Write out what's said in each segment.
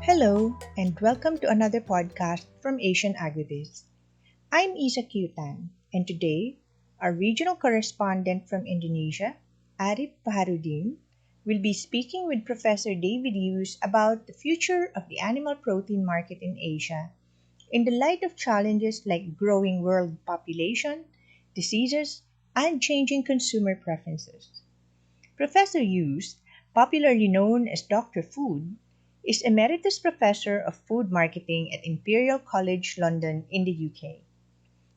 Hello, and welcome to another podcast from Asian Agribiz. I'm Isa Kutan, and today, our regional correspondent from Indonesia, Arif Baharudin, will be speaking with Professor David Hughes about the future of the animal protein market in Asia in the light of challenges like growing world population, diseases, and changing consumer preferences. Professor Hughes, popularly known as Dr. Food, is Emeritus Professor of Food Marketing at Imperial College London in the UK.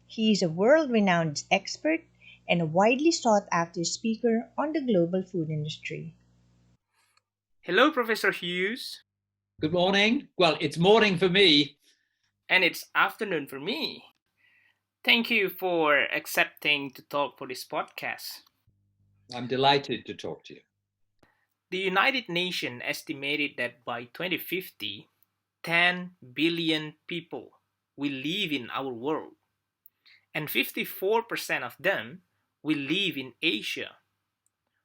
He is a world renowned expert and a widely sought after speaker on the global food industry. Hello, Professor Hughes. Good morning. Well, it's morning for me. And it's afternoon for me. Thank you for accepting to talk for this podcast. I'm delighted to talk to you. The United Nations estimated that by 2050, 10 billion people will live in our world, and 54% of them will live in Asia.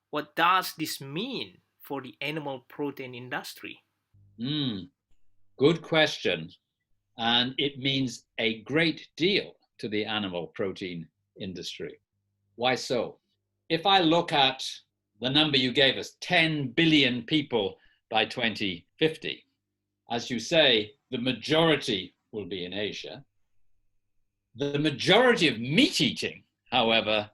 What does this mean for the animal protein industry? Good question. And it means a great deal to the animal protein industry. Why so? If I look at the number you gave us, 10 billion people by 2050, as you say, the majority will be in Asia. The majority of meat eating, however,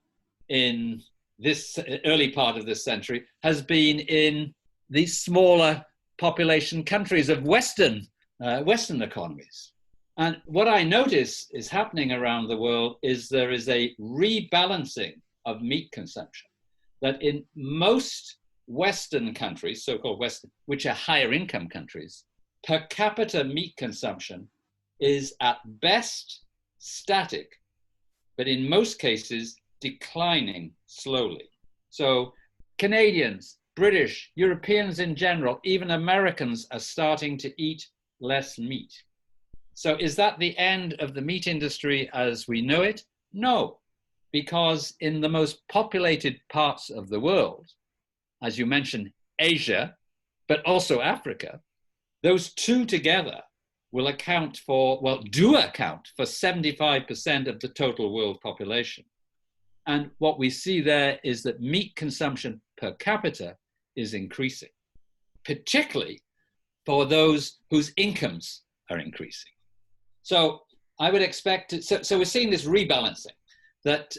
in this early part of this century has been in these smaller population countries of Western economies. And what I notice is happening around the world is there is a rebalancing of meat consumption. That in most Western countries, so-called Western, which are higher income countries, per capita meat consumption is at best static, but in most cases declining slowly. So Canadians, British, Europeans in general, even Americans are starting to eat less meat. So is that the end of the meat industry as we know it? No, because in the most populated parts of the world, as you mentioned, Asia, but also Africa, those two together will do account for 75% of the total world population. And what we see there is that meat consumption per capita is increasing, particularly for those whose incomes are increasing. So I would expect, so we're seeing this rebalancing, that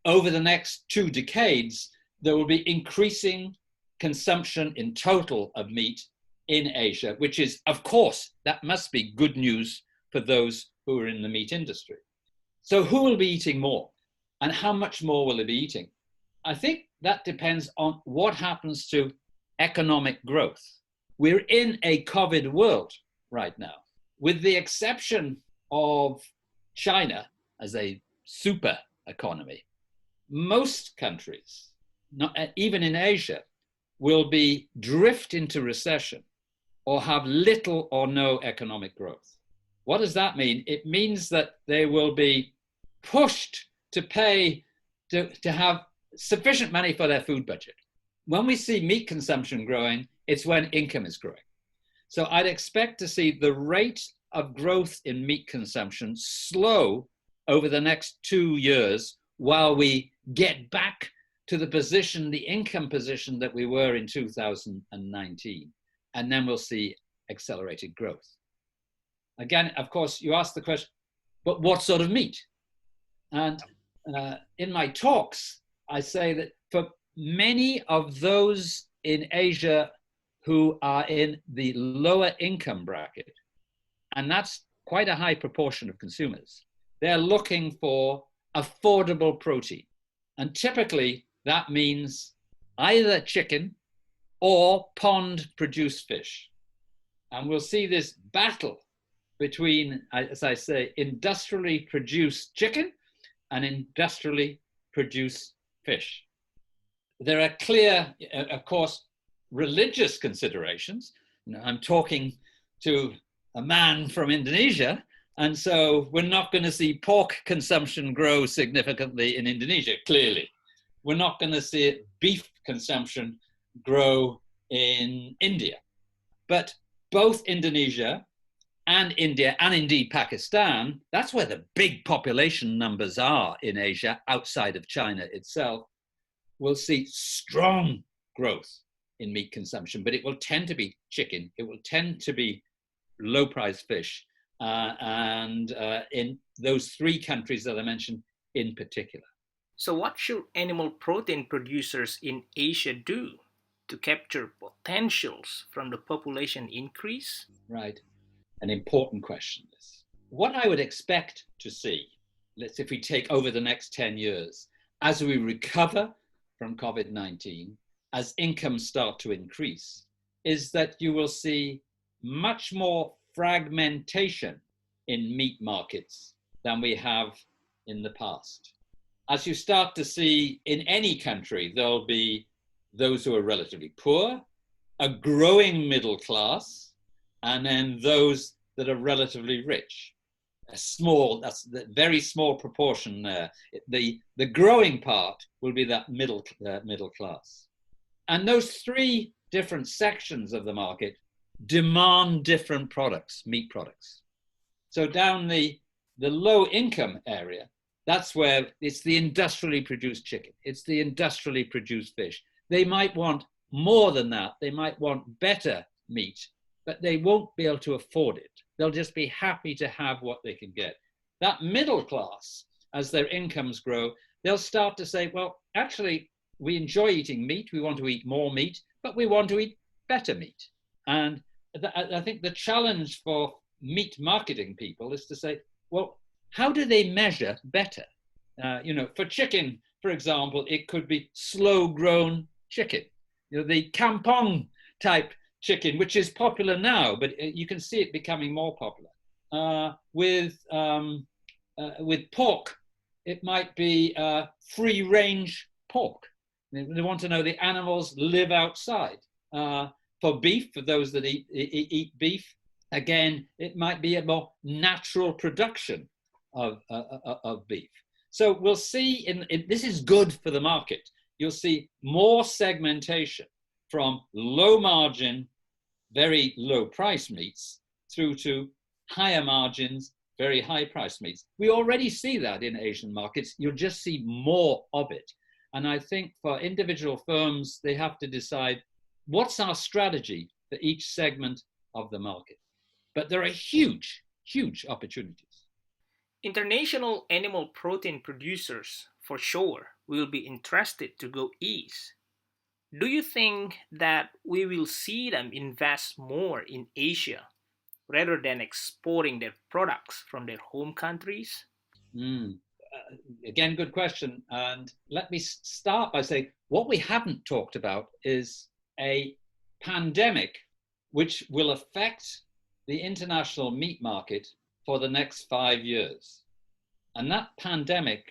over the next 2 decades, there will be increasing consumption in total of meat in Asia, which is, of course, that must be good news for those who are in the meat industry. So who will be eating more? And how much more will they be eating? I think that depends on what happens to economic growth. We're in a COVID world right now, with the exception of China as a super economy. Most countries, even in Asia, will be drift into recession or have little or no economic growth. What does that mean? It means that they will be pushed to have sufficient money for their food budget. When we see meat consumption growing, it's when income is growing. So I'd expect to see the rate of growth in meat consumption slow over the next 2 years while we get back to the income position that we were in 2019. And then we'll see accelerated growth. Again, of course, you asked the question, but what sort of meat? And in my talks, I say that for many of those in Asia who are in the lower income bracket, and that's quite a high proportion of consumers, they're looking for affordable protein. And typically that means either chicken or pond-produced fish. And we'll see this battle between, as I say, industrially produced chicken and industrially produced fish. There are clear, of course, religious considerations. I'm talking to a man from Indonesia, and so we're not going to see pork consumption grow significantly in Indonesia, clearly. We're not going to see beef consumption grow in India. But both Indonesia and India, and indeed Pakistan, that's where the big population numbers are in Asia, outside of China itself, will see strong growth in meat consumption, but it will tend to be chicken, it will tend to be low-priced fish, and in those three countries that I mentioned in particular. So, what should animal protein producers in Asia do to capture potentials from the population increase? Right. An important question. What I would expect to see, let's if we take over the next 10 years, as we recover from COVID-19, as incomes start to increase, is that you will see much more fragmentation in meat markets than we have in the past. As you start to see in any country, there'll be those who are relatively poor, a growing middle class, and then those that are relatively rich. That's the very small proportion there. The growing part will be that middle class. And those three different sections of the market demand different products, meat products. So down the low income area, that's where it's the industrially produced chicken, it's the industrially produced fish. They might want more than that. They might want better meat, but they won't be able to afford it. They'll just be happy to have what they can get. That middle class, as their incomes grow, they'll start to say, well, actually, we enjoy eating meat. We want to eat more meat, but we want to eat better meat. And I think the challenge for meat marketing people is to say, well, how do they measure better? For chicken, for example, it could be slow-grown chicken. The kampong type chicken, which is popular now, but you can see it becoming more popular. With pork, it might be free-range pork. They want to know the animals live outside. For beef, for those that eat beef, again, it might be a more natural production of beef. So we'll see, this is good for the market. You'll see more segmentation from low margin, very low price meats through to higher margins, very high price meats. We already see that in Asian markets. You'll just see more of it. And I think for individual firms, they have to decide what's our strategy for each segment of the market. But there are huge, huge opportunities. International animal protein producers, for sure, will be interested to go east. Do you think that we will see them invest more in Asia rather than exporting their products from their home countries? Again, good question. And let me start by saying what we haven't talked about is a pandemic which will affect the international meat market for the next 5 years. And that pandemic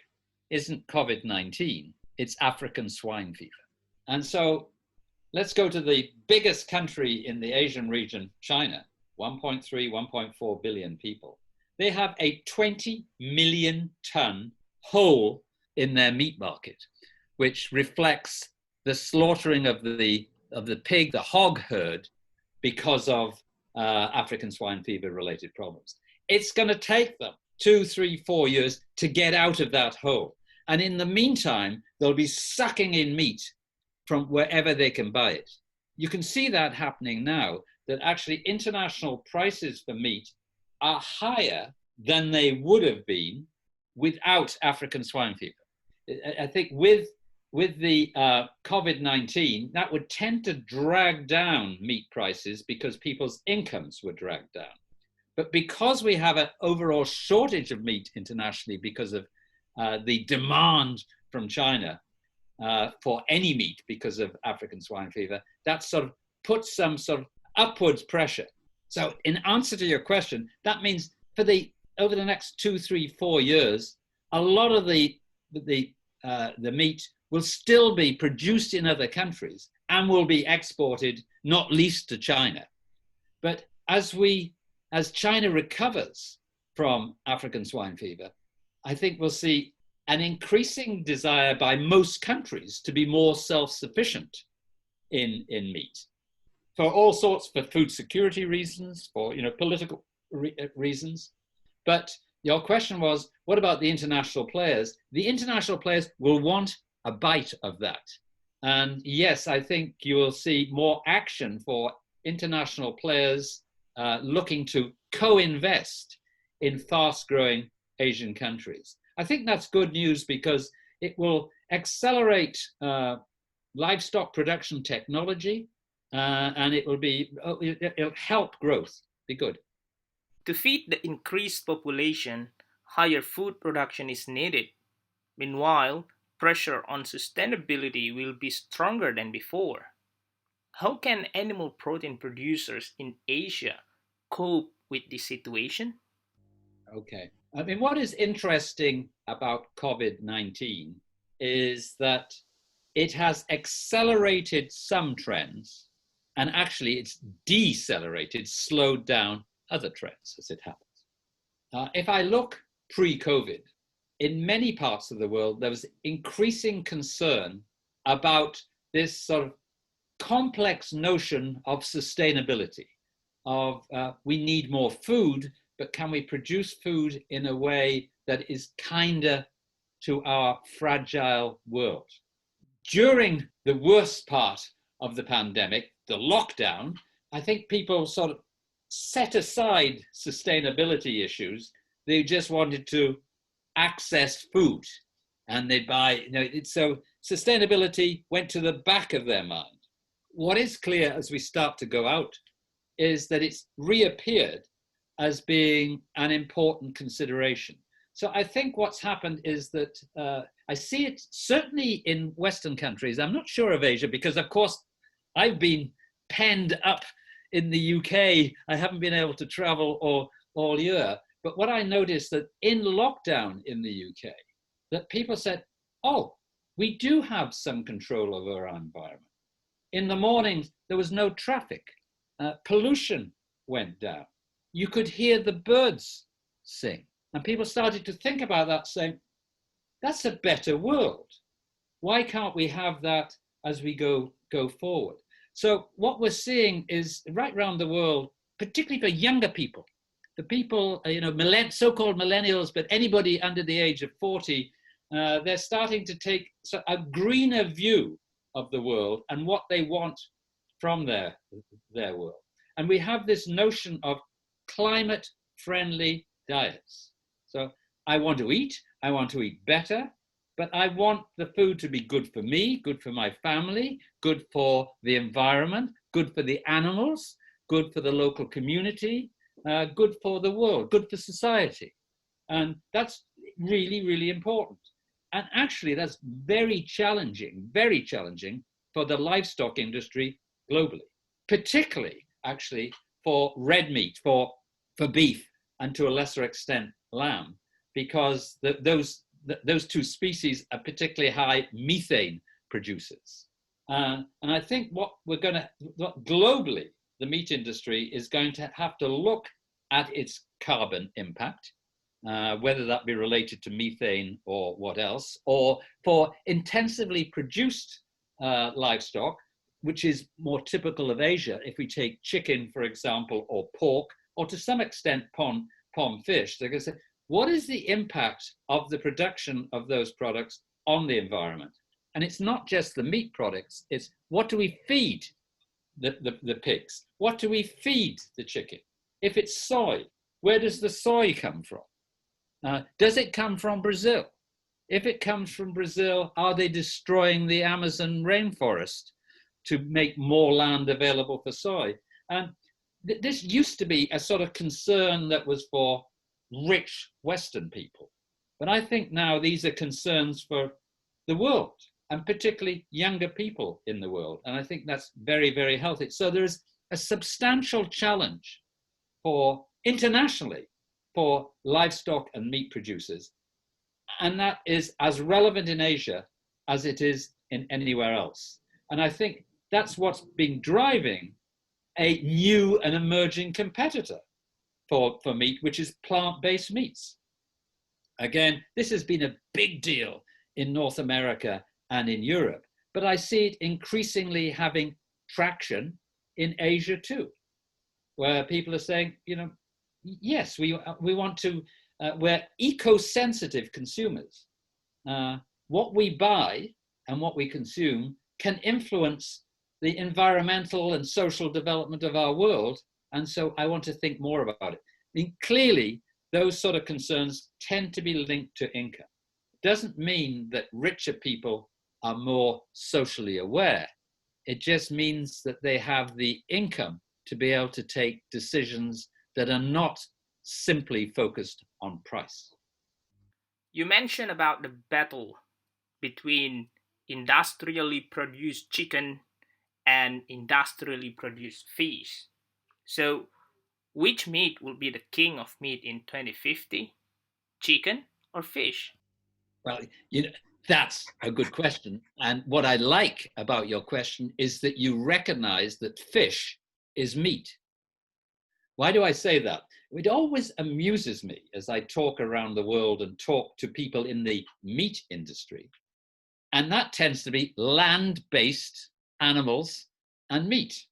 isn't COVID-19, it's African swine fever. And so let's go to the biggest country in the Asian region, China, 1.3, 1.4 billion people. They have a 20 million ton hole in their meat market, which reflects the slaughtering of the pig, the hog herd, because of African swine fever related problems. It's going to take them 2, 3, 4 years to get out of that hole. And in the meantime, they'll be sucking in meat from wherever they can buy it. You can see that happening now, that actually international prices for meat are higher than they would have been without African swine fever. I think with the COVID-19, that would tend to drag down meat prices because people's incomes were dragged down. But because we have an overall shortage of meat internationally because of the demand from China for any meat because of African swine fever, that sort of puts some sort of upwards pressure. So in answer to your question, that means over the next 2, 3, 4 years, a lot of the meat will still be produced in other countries and will be exported, not least to China. But as China recovers from African swine fever, I think we'll see an increasing desire by most countries to be more self-sufficient in meat. for all sorts, for food security reasons, for political reasons. But your question was, what about the international players? The international players will want a bite of that. And yes, I think you will see more action for international players looking to co-invest in fast-growing Asian countries. I think that's good news because it will accelerate livestock production technology, and it'll help growth. Be good. To feed the increased population, higher food production is needed. Meanwhile, pressure on sustainability will be stronger than before. How can animal protein producers in Asia cope with this situation? Okay. I mean, what is interesting about COVID-19 is that it has accelerated some trends, and actually it's decelerated, slowed down other trends as it happens. If I look pre-COVID, in many parts of the world, there was increasing concern about this sort of complex notion of sustainability, of we need more food, but can we produce food in a way that is kinder to our fragile world? During the worst part of the pandemic, the lockdown, I think people sort of set aside sustainability issues. They just wanted to access food, and they'd buy, so sustainability went to the back of their mind. What is clear as we start to go out is that it's reappeared as being an important consideration. So I think what's happened is that I see it certainly in Western countries. I'm not sure of Asia because, of course, I've been penned up in the UK. I haven't been able to travel all year. But what I noticed that in lockdown in the UK, that people said, oh, we do have some control over our environment. In the mornings, there was no traffic. Pollution went down. You could hear the birds sing. And people started to think about that, saying, that's a better world. Why can't we have that as we go forward? So what we're seeing is right around the world, particularly for younger people, the people, so-called millennials, but anybody under the age of 40, they're starting to take a greener view of the world and what they want from their world. And we have this notion of climate-friendly diets. So I want to eat better, but I want the food to be good for me, good for my family, good for the environment, good for the animals, good for the local community, good for the world, good for society. And that's really, really important. And actually, that's very challenging for the livestock industry globally, particularly actually for red meat, for beef, and to a lesser extent, lamb, because those two species are particularly high methane producers. And I think what globally, the meat industry is going to have to look at its carbon impact, whether that be related to methane or what else, or for intensively produced livestock, which is more typical of Asia. If we take chicken, for example, or pork, or to some extent pond fish, they're going to say, what is the impact of the production of those products on the environment? And it's not just the meat products, it's what do we feed the pigs? What do we feed the chicken? If it's soy, where does the soy come from? Does it come from Brazil? If it comes from Brazil, are they destroying the Amazon rainforest to make more land available for soy? And this used to be a sort of concern that was for rich Western people. But I think now these are concerns for the world, and particularly younger people in the world. And I think that's very, very healthy. So there's a substantial challenge for internationally for livestock and meat producers. And that is as relevant in Asia as it is in anywhere else. And I think that's what's been driving a new and emerging competitor for meat, which is plant-based meats. Again, this has been a big deal in North America and in Europe, but I see it increasingly having traction in Asia too, where people are saying, yes, we want to, we're eco-sensitive consumers. What we buy and what we consume can influence the environmental and social development of our world. And so I want to think more about it. I mean, clearly, those sort of concerns tend to be linked to income. It doesn't mean that richer people are more socially aware. It just means that they have the income to be able to take decisions that are not simply focused on price. You mentioned about the battle between industrially produced chicken and industrially produced fish. So, which meat will be the king of meat in 2050? Chicken or fish? Well, that's a good question. And what I like about your question is that you recognize that fish is meat. Why do I say that? It always amuses me as I talk around the world and talk to people in the meat industry. And that tends to be land-based animals and meat.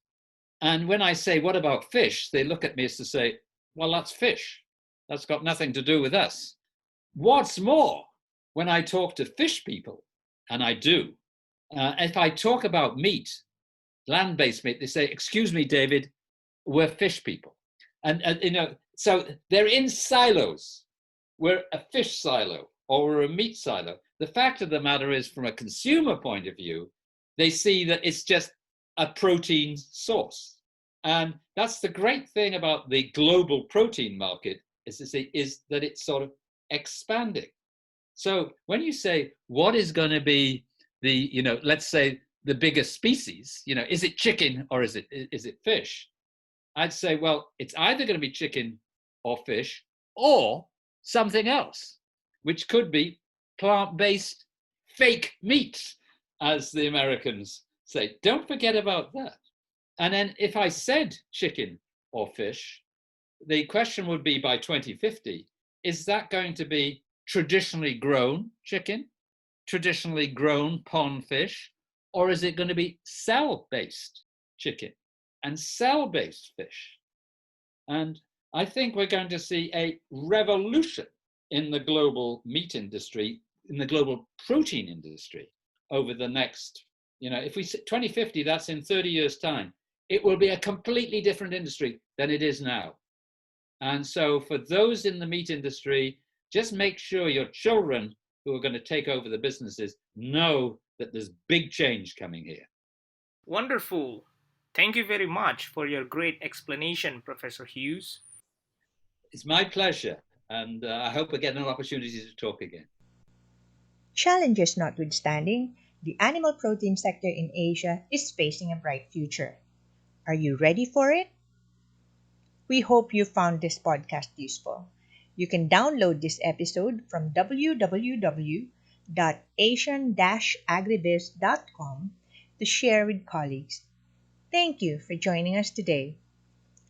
And when I say, what about fish? They look at me as to say, well, that's fish. That's got nothing to do with us. What's more, when I talk to fish people, and I do, if I talk about meat, land-based meat, they say, excuse me, David, we're fish people. And so they're in silos. We're a fish silo or we're a meat silo. The fact of the matter is, from a consumer point of view, they see that it's just a protein source. And that's the great thing about the global protein market is that it's sort of expanding. So when you say, what is going to be the, let's say the biggest species, is it chicken or is it fish? I'd say, well, it's either going to be chicken or fish or something else, which could be plant-based fake meat, as the Americans say. Don't forget about that. And then if I said chicken or fish, the question would be, by 2050, is that going to be traditionally grown chicken, traditionally grown pond fish, or is it going to be cell-based chicken and cell-based fish? And I think we're going to see a revolution in the global meat industry, in the global protein industry over the next, if we say 2050, that's in 30 years' time, it will be a completely different industry than it is now. And so for those in the meat industry, just make sure your children who are going to take over the businesses know that there's big change coming here. Wonderful. Thank you very much for your great explanation, Professor Hughes. It's my pleasure, and I hope we get an opportunity to talk again. Challenges notwithstanding, the animal protein sector in Asia is facing a bright future. Are you ready for it? We hope you found this podcast useful. You can download this episode from www.asian-agribiz.com to share with colleagues. Thank you for joining us today.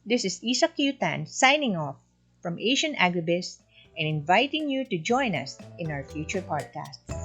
This is Isa Tan signing off from Asian Agribiz and inviting you to join us in our future podcasts.